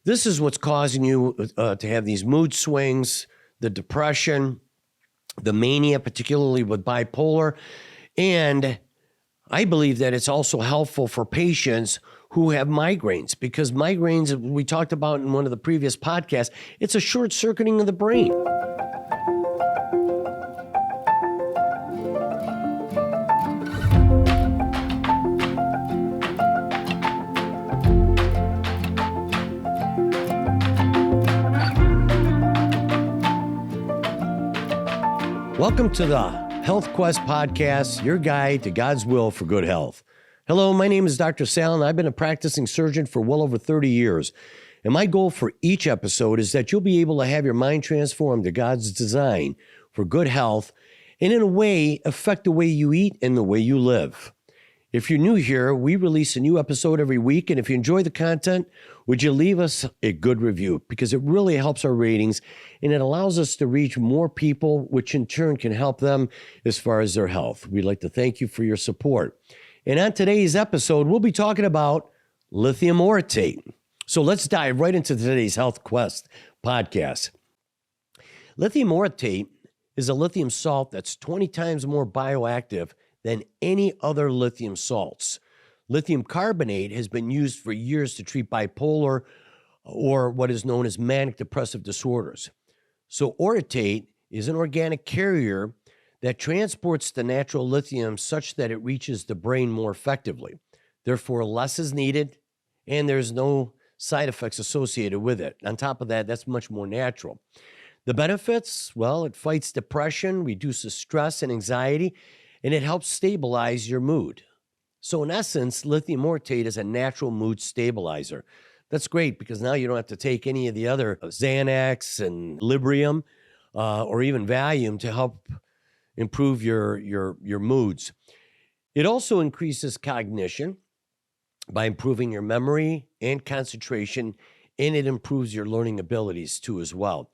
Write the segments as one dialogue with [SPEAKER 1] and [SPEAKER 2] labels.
[SPEAKER 1] This is what's causing you to have these mood swings, the depression, the mania, particularly with bipolar. And I believe that it's also helpful for patients who have migraines, because migraines, we talked about in one of the previous podcasts, it's a short circuiting of the brain. Welcome to the Health Quest podcast, your guide to God's will for good health. Hello, my name is Dr. Sal, and I've been a practicing surgeon for well over 30 years. And my goal for each episode is that you'll be able to have your mind transformed to God's design for good health, and in a way, affect the way you eat and the way you live. If you're new here, we release a new episode every week, and if you enjoy the content, would you leave us a good review? Because it really helps our ratings, and it allows us to reach more people, which in turn can help them as far as their health. We'd like to thank you for your support. And on today's episode, we'll be talking about lithium orotate. So let's dive right into today's Health Quest podcast. Lithium orotate is a lithium salt that's 20 times more bioactive than any other lithium salts. Lithium carbonate has been used for years to treat bipolar or what is known as manic depressive disorders. So orotate is an organic carrier that transports the natural lithium such that it reaches the brain more effectively. Therefore, less is needed, and there's no side effects associated with it. On top of that, that's much more natural. The benefits, well, it fights depression, reduces stress and anxiety, and it helps stabilize your mood. So in essence, lithium orotate is a natural mood stabilizer. That's great because now you don't have to take any of the other Xanax and Librium or even Valium to help improve your moods. It also increases cognition by improving your memory and concentration, and it improves your learning abilities too as well.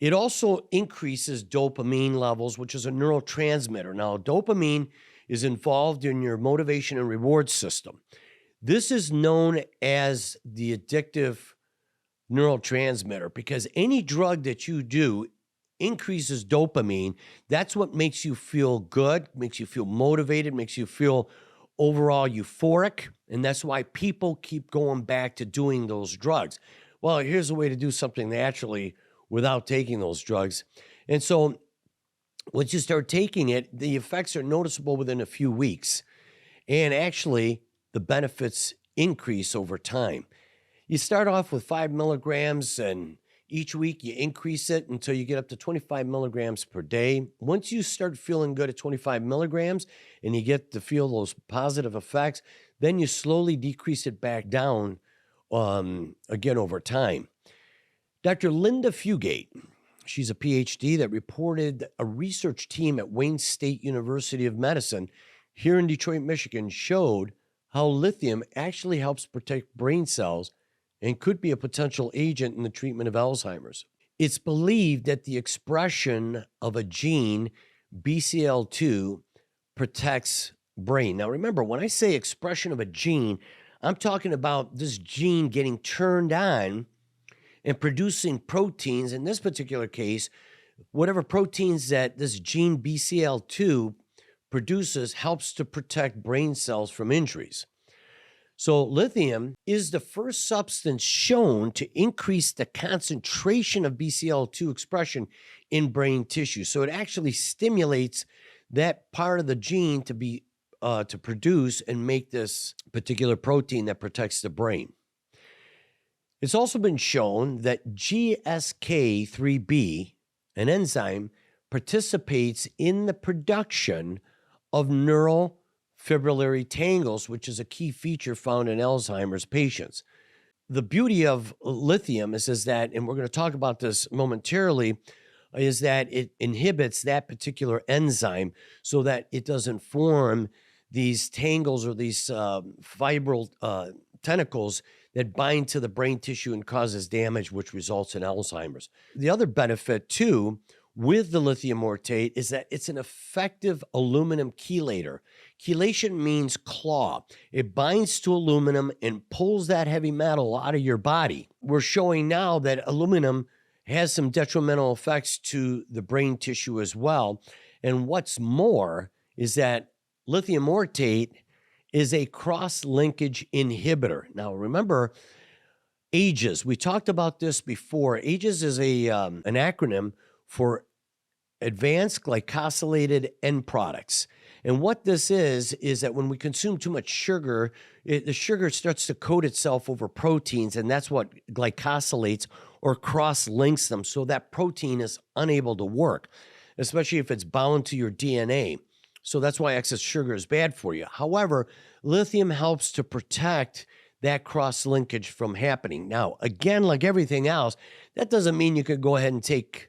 [SPEAKER 1] It also increases dopamine levels, which is a neurotransmitter. Now, dopamine is involved in your motivation and reward system. This is known as the addictive neurotransmitter because any drug that you do increases dopamine. That's what makes you feel good, makes you feel motivated, makes you feel overall euphoric, and that's why people keep going back to doing those drugs. Well, here's a way to do something naturally without taking those drugs. And so once you start taking it, the effects are noticeable within a few weeks, and actually the benefits increase over time. You start off with 5 milligrams, and each week you increase it until you get up to 25 milligrams per day. Once you start feeling good at 25 milligrams and you get to feel those positive effects, then you slowly decrease it back down again over time. Dr. Linda Fugate, she's a PhD that reported a research team at Wayne State University of Medicine here in Detroit, Michigan, showed how lithium actually helps protect brain cells and could be a potential agent in the treatment of Alzheimer's. It's believed that the expression of a gene, BCL2, protects brain. Now remember, when I say expression of a gene, I'm talking about this gene getting turned on and producing proteins. In this particular case, whatever proteins that this gene BCL2 produces helps to protect brain cells from injuries. So lithium is the first substance shown to increase the concentration of BCL2 expression in brain tissue. So it actually stimulates that part of the gene to be to produce and make this particular protein that protects the brain. It's also been shown that GSK3B, an enzyme, participates in the production of neurofibrillary tangles, which is a key feature found in Alzheimer's patients. The beauty of lithium is that, and we're going to talk about this momentarily, is that it inhibits that particular enzyme so that it doesn't form these tangles or these fibril tentacles that bind to the brain tissue and causes damage, which results in Alzheimer's. The other benefit, too, with the lithium orotate is that it's an effective aluminum chelator. Chelation means claw. It binds to aluminum and pulls that heavy metal out of your body. We're showing now that aluminum has some detrimental effects to the brain tissue as well. And what's more is that lithium orotate is a cross-linkage inhibitor. Now, remember, AGES. We talked about this before. AGES is an acronym for Advanced Glycosylated End Products. And what this is that when we consume too much sugar, the sugar starts to coat itself over proteins, and that's what glycosylates or cross-links them, so that protein is unable to work, especially if it's bound to your DNA. So that's why excess sugar is bad for you. However, lithium helps to protect that cross-linkage from happening. Now, again, like everything else, that doesn't mean you could go ahead and take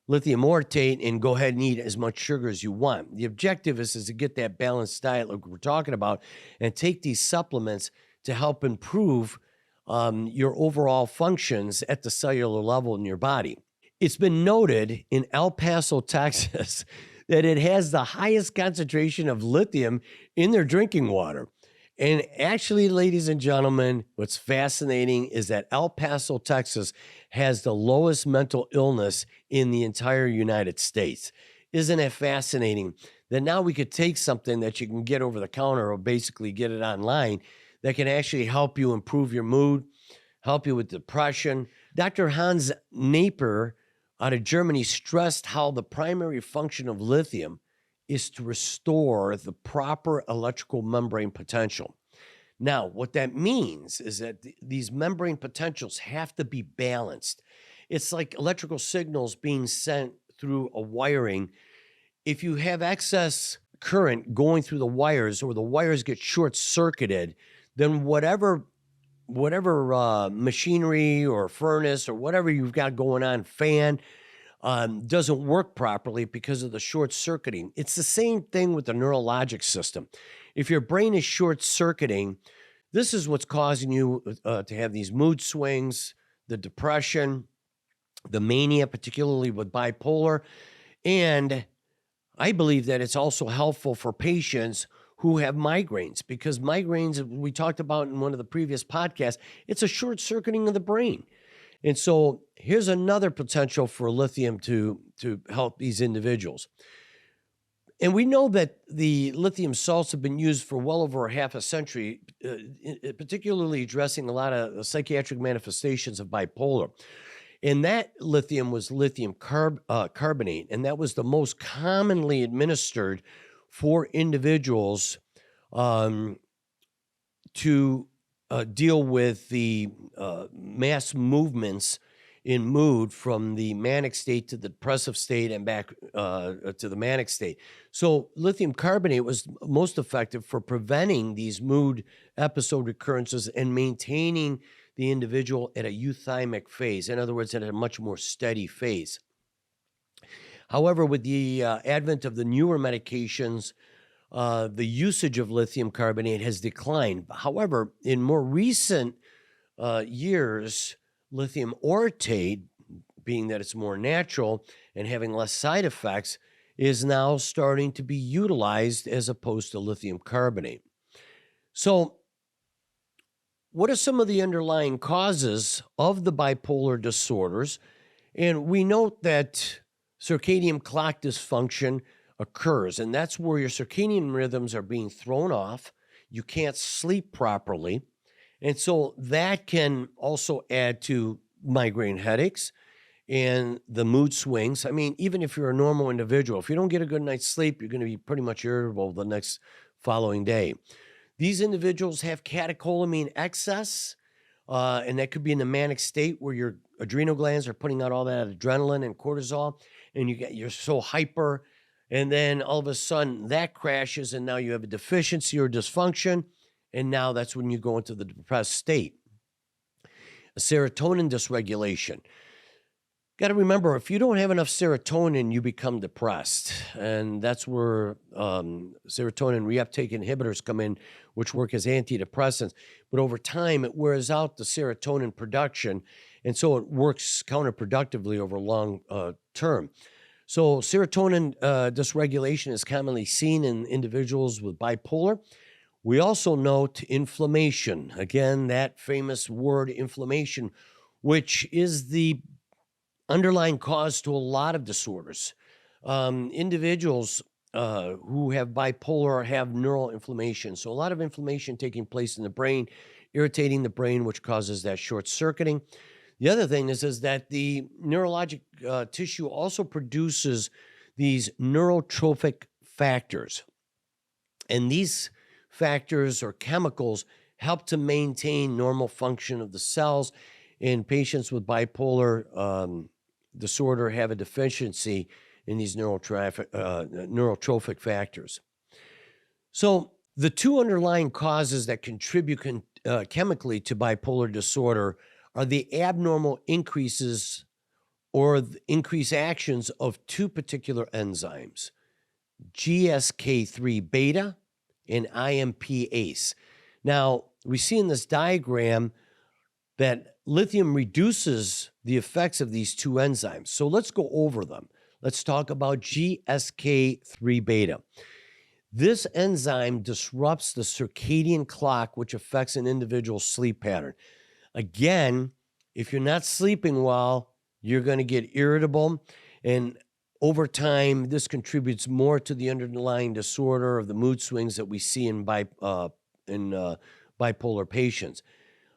[SPEAKER 1] lithium orotate and go ahead and eat as much sugar as you want. The objective is to get that balanced diet like we're talking about and take these supplements to help improve your overall functions at the cellular level in your body. It's been noted in El Paso, Texas, that it has the highest concentration of lithium in their drinking water. And actually, ladies and gentlemen, what's fascinating is that El Paso, Texas has the lowest mental illness in the entire United States. Isn't it fascinating that now we could take something that you can get over the counter or basically get it online that can actually help you improve your mood, help you with depression? Dr. Hans Naper out of Germany stressed how the primary function of lithium is to restore the proper electrical membrane potential. Now, what that means is that these membrane potentials have to be balanced. It's like electrical signals being sent through a wiring. If you have excess current going through the wires or the wires get short-circuited, then whatever machinery or furnace or whatever you've got going on, fan, doesn't work properly because of the short circuiting. It's the same thing with the neurologic system. If your brain is short circuiting, this is what's causing you to have these mood swings, the depression, the mania, particularly with bipolar. And I believe that it's also helpful for patients who have migraines, because migraines, we talked about in one of the previous podcasts, it's a short circuiting of the brain. And so here's another potential for lithium to help these individuals. And we know that the lithium salts have been used for well over half a century, particularly addressing a lot of psychiatric manifestations of bipolar. And that lithium was lithium carbonate, and that was the most commonly administered for individuals to deal with the mass movements in mood from the manic state to the depressive state and back to the manic state. So lithium carbonate was most effective for preventing these mood episode recurrences and maintaining the individual at a euthymic phase. In other words, at a much more steady phase. However, with the advent of the newer medications, the usage of lithium carbonate has declined. However, in more recent years, lithium orotate, being that it's more natural and having less side effects, is now starting to be utilized as opposed to lithium carbonate. So, what are some of the underlying causes of the bipolar disorders? And we note that circadian clock dysfunction occurs, and that's where your circadian rhythms are being thrown off. You can't sleep properly. And so that can also add to migraine headaches and the mood swings. I mean, even if you're a normal individual, if you don't get a good night's sleep, you're going to be pretty much irritable the next following day. These individuals have catecholamine excess, and that could be in the manic state where your adrenal glands are putting out all that adrenaline and cortisol, and you're so hyper, and then all of a sudden that crashes, and now you have a deficiency or dysfunction, and now that's when you go into the depressed state. A serotonin dysregulation. Got to remember, if you don't have enough serotonin, you become depressed. And that's where serotonin reuptake inhibitors come in, which work as antidepressants. But over time, it wears out the serotonin production, and so it works counterproductively over long term. So serotonin dysregulation is commonly seen in individuals with bipolar. We also note inflammation. Again, that famous word inflammation, which is the underlying cause to a lot of disorders. Individuals who have bipolar have neural inflammation. So a lot of inflammation taking place in the brain, irritating the brain, which causes that short circuiting. The other thing is that the neurologic tissue also produces these neurotrophic factors. And these factors or chemicals help to maintain normal function of the cells. And patients with bipolar disorder have a deficiency in these neurotrophic factors. So the two underlying causes that contribute chemically to bipolar disorder are the abnormal increases or increased actions of two particular enzymes, GSK3 beta and IMPase. Now, we see in this diagram that lithium reduces the effects of these two enzymes. So let's go over them. Let's talk about GSK3 beta. This enzyme disrupts the circadian clock, which affects an individual's sleep pattern. Again, if you're not sleeping well, you're going to get irritable. And over time, this contributes more to the underlying disorder of the mood swings that we see in bipolar patients.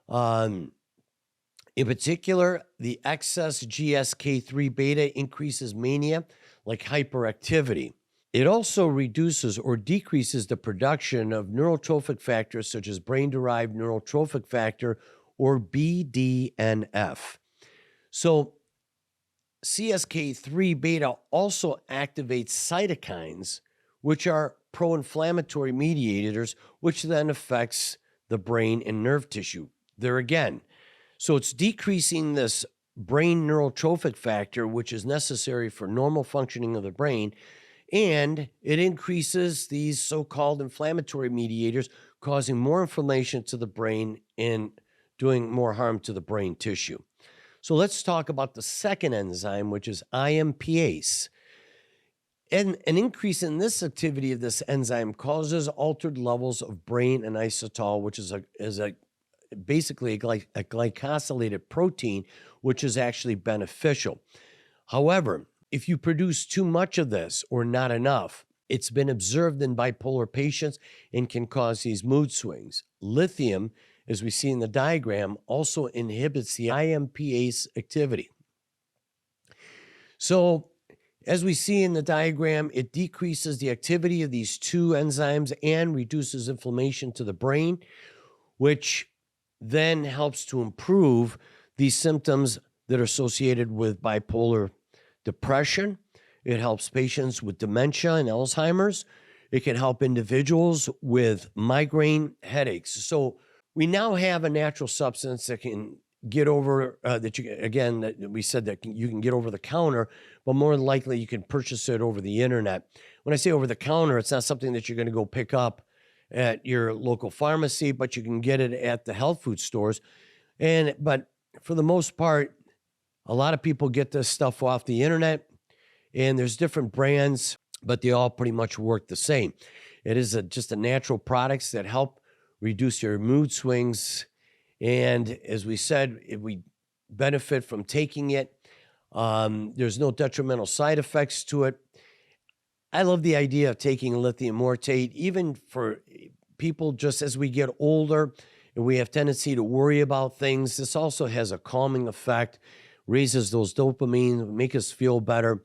[SPEAKER 1] In particular, the excess GSK3 beta increases mania, like hyperactivity. It also reduces or decreases the production of neurotrophic factors such as brain-derived neurotrophic factor, or BDNF. So CSK3 beta also activates cytokines, which are pro-inflammatory mediators, which then affects the brain and nerve tissue. There again. So it's decreasing this brain neurotrophic factor, which is necessary for normal functioning of the brain, and it increases these so-called inflammatory mediators, causing more inflammation to the brain and doing more harm to the brain tissue. So let's talk about the second enzyme, which is IMPase. And an increase in this activity of this enzyme causes altered levels of brain inositol, which is basically a glycosylated protein, which is actually beneficial. However, if you produce too much of this or not enough, it's been observed in bipolar patients and can cause these mood swings. Lithium, as we see in the diagram, also inhibits the IMPase activity. So as we see in the diagram, it decreases the activity of these two enzymes and reduces inflammation to the brain, which then helps to improve these symptoms that are associated with bipolar depression. It helps patients with dementia and Alzheimer's. It can help individuals with migraine headaches. So we now have a natural substance that can get over, that we said that you can get over the counter, but more than likely you can purchase it over the internet. When I say over the counter, it's not something that you're going to go pick up at your local pharmacy, but you can get it at the health food stores. But for the most part, a lot of people get this stuff off the internet, and there's different brands, but they all pretty much work the same. It is just a natural products that help reduce your mood swings. And as we said, if we benefit from taking it, there's no detrimental side effects to it. I love the idea of taking Lithium Orotate, even for people just as we get older and we have tendency to worry about things. This also has a calming effect, raises those dopamine, make us feel better.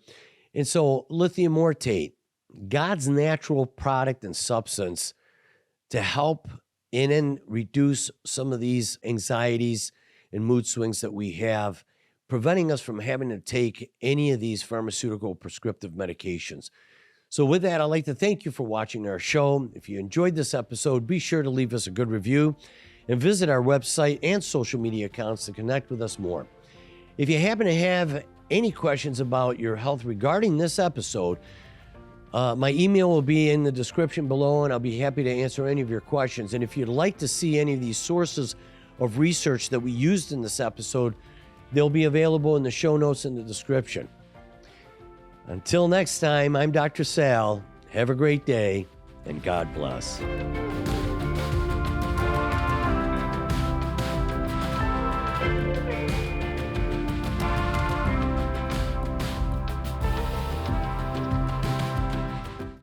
[SPEAKER 1] And so Lithium Orotate, God's natural product and substance to help in and reduce some of these anxieties and mood swings that we have, preventing us from having to take any of these pharmaceutical prescriptive medications. So with that, I'd like to thank you for watching our show. If you enjoyed this episode, be sure to leave us a good review and visit our website and social media accounts to connect with us more. If you happen to have any questions about your health regarding this episode, my email will be in the description below, and I'll be happy to answer any of your questions. And if you'd like to see any of these sources of research that we used in this episode, they'll be available in the show notes in the description. Until next time, I'm Dr. Sal. Have a great day, and God bless.